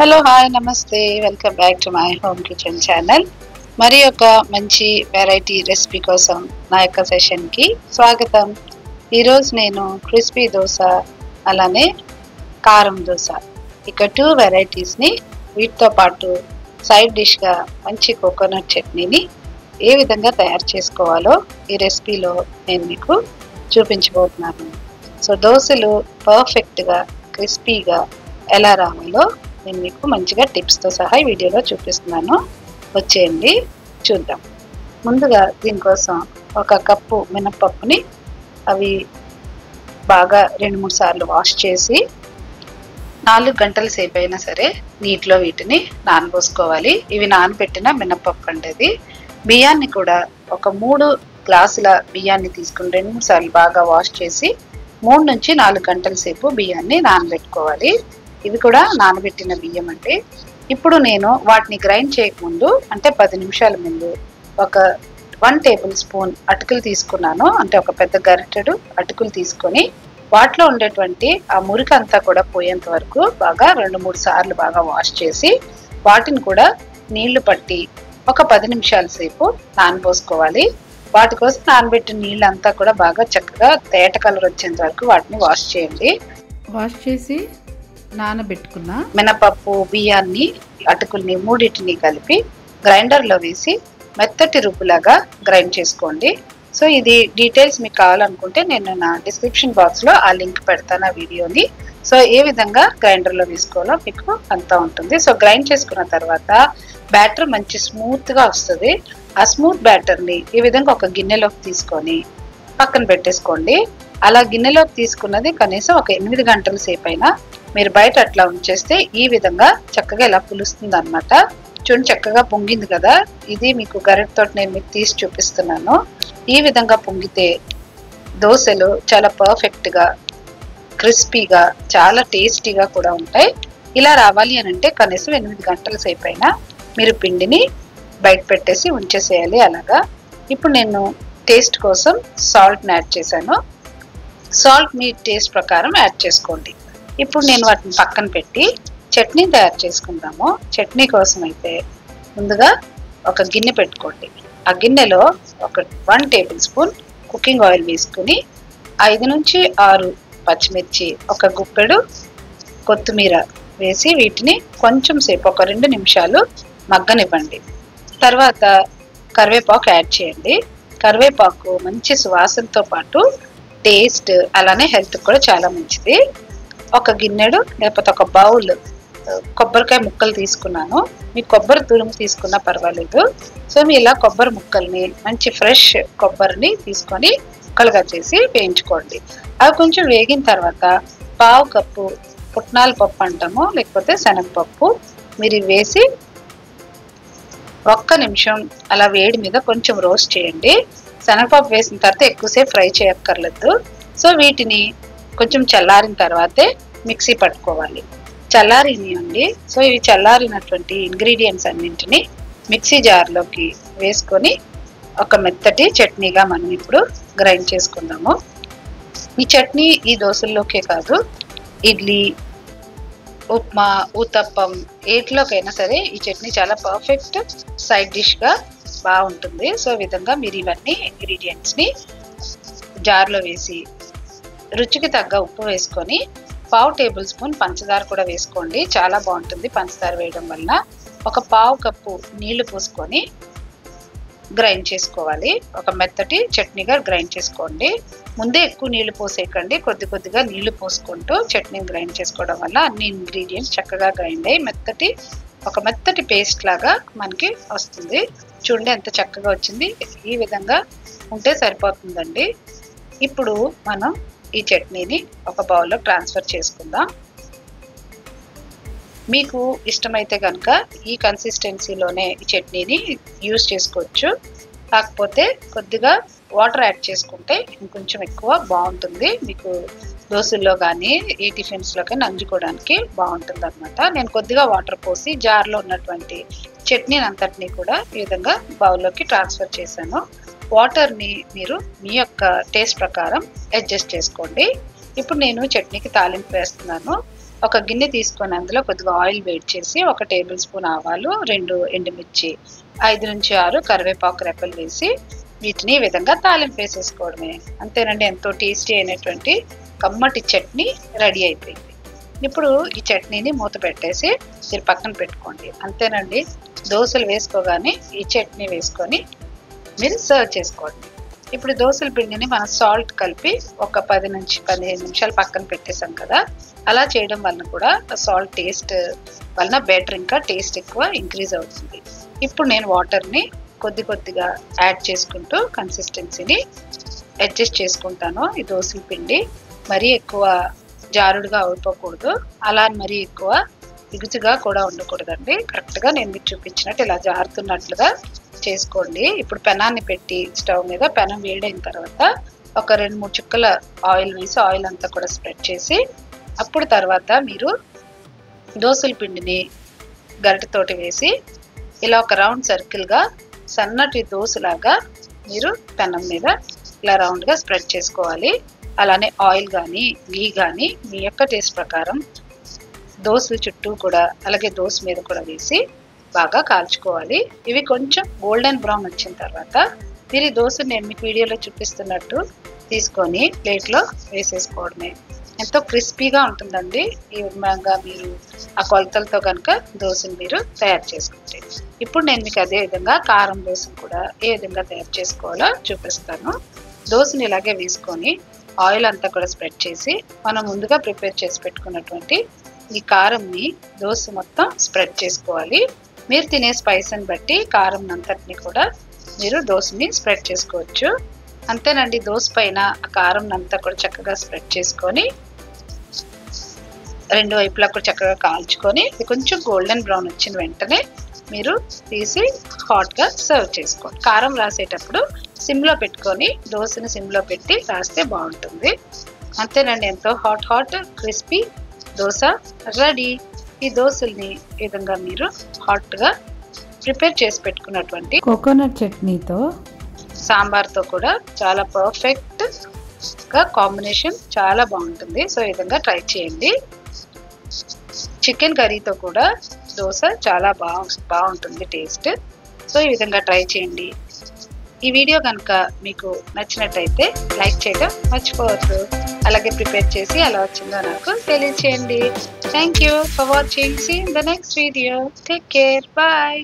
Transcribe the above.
Hello hi నమస్తే welcome back to my home kitchen channel. మరి ఒక మంచి వెరైటీ రెసిపీ కోసం నా యొక్క సెషన్కి స్వాగతం. ఈరోజు నేను క్రిస్పీ దోశ అలానే కారం దోశ ఇక 2 వెరైటీస్ని వీటితో పాటు సైడ్ డిష్గా మంచి కోకోనట్ చట్నీని ఏ విధంగా తయారు చేసుకోవాలో ఈ రెసిపీలో నేను మీకు చూపించబోతున్నాను. సో దోశలు పర్ఫెక్ట్గా క్రిస్పీగా ఎలా రావాలో నేను మీకు మంచిగా టిప్స్తో సహా ఈ వీడియోలో చూపిస్తున్నాను. వచ్చేయండి చూద్దాం. ముందుగా దీనికోసం ఒక కప్పు మినపప్పుని అవి బాగా 2-3 సార్లు వాష్ చేసి 4 గంటల సేపు అయినా సరే నీటిలో వీటిని నానబోసుకోవాలి. ఇవి నానబెట్టిన మినపప్పు అండి. బియ్యాన్ని కూడా ఒక 3 గ్లాసుల బియ్యాన్ని తీసుకుని 2-3 సార్లు బాగా వాష్ చేసి 3 నుంచి 4 గంటల సేపు బియ్యాన్ని నానబెట్టుకోవాలి. ఇవి కూడా నానబెట్టిన బియ్యం అంటే ఇప్పుడు నేను వాటిని గ్రైండ్ చేయకముందు అంటే 10 నిమిషాల ముందు ఒక 1 టేబుల్ స్పూన్ అటుకులు తీసుకున్నాను. అంటే ఒక పెద్ద గరిటెడు అటుకులు తీసుకొని వాటిలో ఉండేటువంటి ఆ మురికి అంతా కూడా పోయేంత వరకు బాగా 2-3 సార్లు బాగా వాష్ చేసి వాటిని కూడా నీళ్లు పట్టి ఒక 10 నిమిషాల సేపు నానబోసుకోవాలి. వాటి కోసం నానబెట్టిన నీళ్ళంతా కూడా బాగా చక్కగా తేట కలర్ వచ్చేంత వరకు వాటిని వాష్ చేయండి. వాష్ చేసి నానబెట్టుకున్న మినపప్పు బియ్యాన్ని అటుకుల్ని మూడింటిని కలిపి గ్రైండర్లో వేసి మెత్తటి రుబ్బులాగా గ్రైండ్ చేసుకోండి. సో ఇది డీటెయిల్స్ మీకు కావాలనుకుంటే నేను నా డిస్క్రిప్షన్ బాక్స్లో ఆ లింక్ పెడతాను ఆ వీడియోని. సో ఏ విధంగా గ్రైండర్లో వేసుకోవాలో మీకు అంతా ఉంటుంది. సో గ్రైండ్ చేసుకున్న తర్వాత బ్యాటర్ మంచి స్మూత్గా వస్తుంది. ఆ స్మూత్ బ్యాటర్ని ఈ విధంగా ఒక గిన్నెలోకి తీసుకొని పక్కన పెట్టేసుకోండి. అలా గిన్నెలోకి తీసుకున్నది కనీసం ఒక 8 గంటల సేపు అయినా మీరు బయట అట్లా ఉంచేస్తే ఈ విధంగా చక్కగా ఇలా పులుస్తుంది అనమాట. చూడండి చక్కగా పొంగింది కదా. ఇది మీకు గరిటెతో నేను మీకు తీసి చూపిస్తున్నాను. ఈ విధంగా పొంగితే దోశలు చాలా పర్ఫెక్ట్గా క్రిస్పీగా చాలా టేస్టీగా కూడా ఉంటాయి. ఇలా రావాలి అని అంటే కనీసం 8 గంటల సేపు అయినా మీరు పిండిని బయట పెట్టేసి ఉంచేసేయాలి. అలాగా ఇప్పుడు నేను టేస్ట్ కోసం సాల్ట్ని యాడ్ చేశాను. సాల్ట్ మీ టేస్ట్ ప్రకారం యాడ్ చేసుకోండి. ఇప్పుడు నేను వాటిని పక్కన పెట్టి చట్నీ తయారు చేసుకుందాము. చట్నీ కోసం అయితే ముందుగా ఒక గిన్నె పెట్టుకోండి. ఆ గిన్నెలో ఒక 1 టేబుల్ స్పూన్ కుకింగ్ ఆయిల్ వేసుకుని 5 నుంచి 6 పచ్చిమిర్చి ఒక గుప్పెడు కొత్తిమీర వేసి వీటిని కొంచెం సేపు ఒక 2 నిమిషాలు మగ్గనివ్వండి. తర్వాత కరివేపాకు యాడ్ చేయండి. కరివేపాకు మంచి సువాసనతో పాటు టేస్ట్ అలానే హెల్త్ కూడా చాలా మంచిది. ఒక గిన్నెడు లేకపోతే ఒక బౌల్ కొబ్బరికాయ ముక్కలు తీసుకున్నాను. మీ కొబ్బరి తురుము తీసుకున్నా పర్వాలేదు. సో మీ ఇలా కొబ్బరి ముక్కల్ని మంచి ఫ్రెష్ కొబ్బరిని తీసుకొని ముక్కలుగా చేసి వేయించుకోండి. అవి కొంచెం వేగిన తర్వాత 1/2 కప్పు పుట్నాల పప్పు అంటాము లేకపోతే శనగపప్పు మీరు వేసి 1 నిమిషం అలా వేడి మీద కొంచెం రోస్ట్ చేయండి. శనగపప్పు వేసిన తర్వాత ఎక్కువసేపు ఫ్రై చేయక్కర్లేదు. సో వీటిని కొంచెం చల్లారిన తర్వాతే మిక్సీ పట్టుకోవాలి. చల్లారినాయండి. సో ఇవి చల్లారినటువంటి ఇంగ్రీడియంట్స్ అన్నింటినీ మిక్సీ జార్లోకి వేసుకొని ఒక మెత్తటి చట్నీగా మనం ఇప్పుడు గ్రైండ్ చేసుకుందాము. ఈ చట్నీ ఈ దోశల్లోకే కాదు ఇడ్లీ ఉప్మా ఊతప్పం ఏట్లోకైనా సరే ఈ చట్నీ చాలా పర్ఫెక్ట్ సైడ్ డిష్గా బాగుంటుంది. సో ఈ విధంగా మీరు ఇవన్నీ ఇంగ్రీడియంట్స్ని జార్లో వేసి రుచికి తగ్గ ఉప్పు వేసుకొని 1/2 టేబుల్ స్పూన్ పంచదార కూడా వేసుకోండి. చాలా బాగుంటుంది పంచదార వేయడం వలన. ఒక 1/2 కప్పు నీళ్లు పోసుకొని గ్రైండ్ చేసుకోవాలి. ఒక మెత్తటి చట్నీగా గ్రైండ్ చేసుకోండి. ముందే ఎక్కువ నీళ్లు పోసేయకండి. కొద్ది కొద్దిగా నీళ్లు పోసుకుంటూ చట్నీని గ్రైండ్ చేసుకోవడం వల్ల అన్ని ఇంగ్రీడియంట్స్ చక్కగా గ్రైండ్ అయ్యి ఒక మెత్తటి పేస్ట్ లాగా మనకి వస్తుంది. చూడండి ఎంత చక్కగా వచ్చింది. ఈ విధంగా ఉంటే సరిపోతుందండి. ఇప్పుడు మనం ఈ చట్నీని ఒక బౌల్లో ట్రాన్స్ఫర్ చేసుకుందాం. మీకు ఇష్టమైతే కనుక ఈ కన్సిస్టెన్సీలోనే ఈ చట్నీని యూజ్ చేసుకోవచ్చు. కాకపోతే కొద్దిగా వాటర్ యాడ్ చేసుకుంటే ఇంకొంచెం ఎక్కువ బాగుంటుంది. మీకు దోశల్లో కానీ ఈ టిఫిన్స్లో కానీ నంజుకోవడానికి బాగుంటుంది అనమాట. నేను కొద్దిగా వాటర్ పోసి జార్లో ఉన్నటువంటి చట్నీని అంతటినీ కూడా ఈ విధంగా బౌల్లోకి ట్రాన్స్ఫర్ చేశాను. వాటర్ని మీరు మీ యొక్క టేస్ట్ ప్రకారం అడ్జస్ట్ చేసుకోండి. ఇప్పుడు నేను చట్నీకి తాలింపు వేస్తున్నాను. ఒక గిన్నె తీసుకొని అందులో కొద్దిగా ఆయిల్ వేడి చేసి 1 టేబుల్ స్పూన్ ఆవాలు, 2 ఎండుమిర్చి, 5 నుంచి 6 కరివేపాకు రెబ్బలు వేసి వీటిని ఈ విధంగా తాలింపు వేసేసుకోవడమే. అంతేనండి, ఎంతో టేస్టీ అయినటువంటి కమ్మటి చట్నీ రెడీ అయిపోయింది. ఇప్పుడు ఈ చట్నీని మూత పెట్టేసి మీరు పక్కన పెట్టుకోండి. అంతేనండి, దోశలు వేసుకోగానే ఈ చట్నీ వేసుకొని మీరు సర్వ్ చేసుకోండి. ఇప్పుడు దోశల పిండిని మనం సాల్ట్ కలిపి ఒక 10 నుంచి 15 నిమిషాలు పక్కన పెట్టేసాం కదా, అలా చేయడం వలన కూడా సాల్ట్ టేస్ట్ వలన బెటర్, ఇంకా టేస్ట్ ఎక్కువ ఇంక్రీజ్ అవుతుంది. ఇప్పుడు నేను వాటర్ని కొద్దిగా యాడ్ చేసుకుంటూ కన్సిస్టెన్సీని అడ్జస్ట్ చేసుకుంటాను. ఈ దోశల పిండి మరీ ఎక్కువ జారుడుగా అయిపోకూడదు, అలా మరీ ఎక్కువ ఇగుచుగా కూడా ఉండకూడదండి. కరెక్ట్గా నేను మీకు చూపించినట్టు ఇలా జారుతున్నట్లుగా చేసుకోండి. ఇప్పుడు పెనాన్ని పెట్టి స్టవ్ మీద పెనం వేడైన తర్వాత ఒక 2-3 చుక్కల ఆయిల్ వేసి ఆయిల్ అంతా కూడా స్ప్రెడ్ చేసి అప్పుడు తర్వాత మీరు దోశల పిండిని గరిటెతోటి వేసి ఇలా ఒక రౌండ్ సర్కిల్గా సన్నటి దోశలాగా మీరు పెనం మీద ఇలా రౌండ్గా స్ప్రెడ్ చేసుకోవాలి. అలానే ఆయిల్ కానీ గీ కానీ మీ యొక్క టేస్ట్ ప్రకారం దోశల చుట్టూ కూడా అలాగే దోశ మీద కూడా వేసి బాగా కాల్చుకోవాలి. ఇవి కొంచెం గోల్డెన్ బ్రౌన్ వచ్చిన తర్వాత మీరు ఈ దోశ నేను మీకు వీడియోలో చూపిస్తున్నట్టు తీసుకొని ప్లేట్లో వేసేసుకోవడమే. ఎంతో క్రిస్పీగా ఉంటుందండి ఈ విధంగా మీరు ఆ కొలతలతో కనుక దోశను మీరు తయారు చేసుకుంటే. ఇప్పుడు నేను మీకు అదే విధంగా కారం దోశను కూడా ఏ విధంగా తయారు చేసుకోవాలో చూపిస్తాను. దోశని ఇలాగే వేసుకొని ఆయిల్ అంతా కూడా స్ప్రెడ్ చేసి మనం ముందుగా ప్రిపేర్ చేసి పెట్టుకున్నటువంటి ఈ కారంని దోశ మొత్తం స్ప్రెడ్ చేసుకోవాలి. మీరు తినే స్పైస్ని బట్టి కారం అంతటిని కూడా మీరు దోశని స్ప్రెడ్ చేసుకోవచ్చు. అంతేనండి, దోశ పైన ఆ కారం అంతా కూడా చక్కగా స్ప్రెడ్ చేసుకొని 2 వైపులా కూడా చక్కగా కాల్చుకొని కొంచెం గోల్డెన్ బ్రౌన్ వచ్చిన వెంటనే మీరు తీసి హాట్గా సర్వ్ చేసుకోండి. కారం రాసేటప్పుడు సిమ్లో పెట్టుకొని దోశని సిమ్లో పెట్టి రాస్తే బాగుంటుంది. అంతేనండి, ఎంతో హాట్ క్రిస్పీ దోశ రెడీ. ఈ దోశల్ని ఈ విధంగా మీరు హాట్గా ప్రిపేర్ చేసి పెట్టుకున్నటువంటి కోకోనట్ చట్నీతో సాంబార్తో కూడా చాలా పర్ఫెక్ట్గా కాంబినేషన్ చాలా బాగుంటుంది. సో ఈ విధంగా ట్రై చేయండి. చికెన్ కర్రీతో కూడా దోశ చాలా బాగుంటుంది టేస్ట్. సో ఈ విధంగా ట్రై చేయండి. ఈ వీడియో కనుక మీకు నచ్చినట్టయితే లైక్ చేయడం మర్చిపోవద్దు. అలాగే ప్రిపేర్ చేసి ఎలా వచ్చిందో నాకు తెలియచేయండి. Thank you for watching. See in the next video. Take care. Bye.